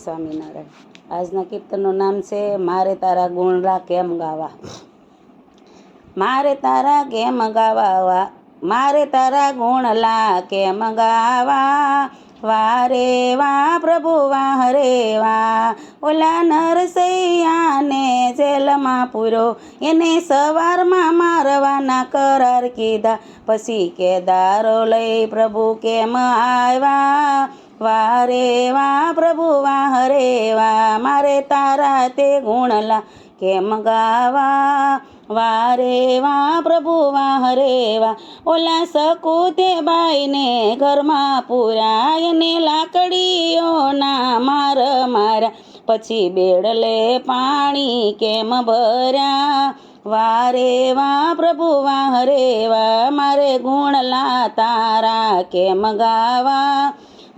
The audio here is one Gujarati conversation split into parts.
સ્વામિનારાયણ। આજના કીર્તનનું નામ છે મારે તારા ગુણલા કેમ ગાવા। મારે તારા કેમ ગાવા, મારે તારા ગુણલા કેમ ગાવા, વારે વા પ્રભુ વાહ રે વા। ઓલા નરસૈયાને જેલમાં પૂર્યો, એને સવારમાં મારવાના કરાર કીધા, પછી કેદારો લઈ પ્રભુ કેમ આવ્યા, વારે વા પ્રભુ વાહ રે વા। મારે તારા તે ગુણલા કેમ ગાવા, વારે વા પ્રભુ વાહ રે વા। ઓલા સકુતે બાઈને ઘરમાં પૂર્યા, એને લાકડીઓના માર માર્યા, પછી બેડલે પાણી કેમ ભર્યા, વારે વા પ્રભુ વાહ રે વા। મારે ગુણલા તારા કેમ ગાવા,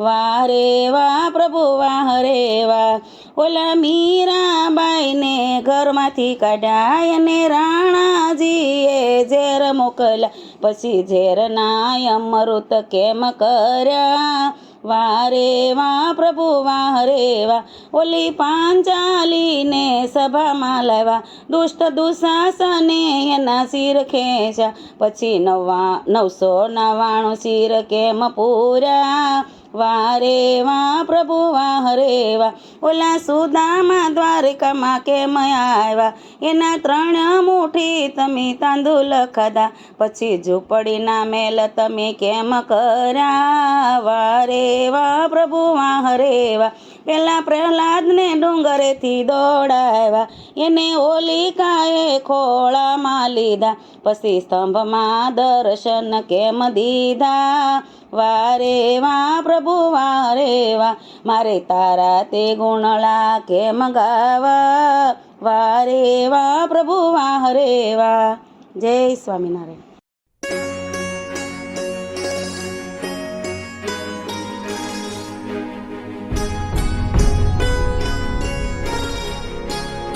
વારે વા પ્રભુ વાહ રે વા। ઓલા મીરાબાઈને ઘરમાંથી કાઢ્યા, એને રાણાજીએ ઝેર મોકલ્યા, પછી ઝેરના અમૃત કેમ કર્યા, વારે વા પ્રભુ વાહ રે વા। ઓલી પાંચાલીને સભામાં લાવ્યા, દુષ્ટ દુશાસને એના શિર ખેંચ્યા, પછી 999 શિર કેમ પૂર્યા, વારે વા પ્રભુ વાહ રે વા। ઓલા સુદામા દ્વારકામાં કેમ આવ્યા, એના 3 મુઠ્ઠી તમે તાંદુલ ખાધા, પછી ઝૂંપડીના મેલ તમે કેમ કર્યા, વારે વા પ્રભુ વાહ રે વા। પેલા પ્રહલાદને ડુંગરેથી દોડાવ્યા, એને હોલિકાએ ખોળામાં લીધા, પછી સ્તંભમાં દર્શન કેમ દીધા, વારે વા પ્રભુ વાહ રે વા। મારે તારા તે ગુણલા કેમ ગાવા, વારે વા પ્રભુ વાહ રે વા। જય સ્વામિનારાયણ।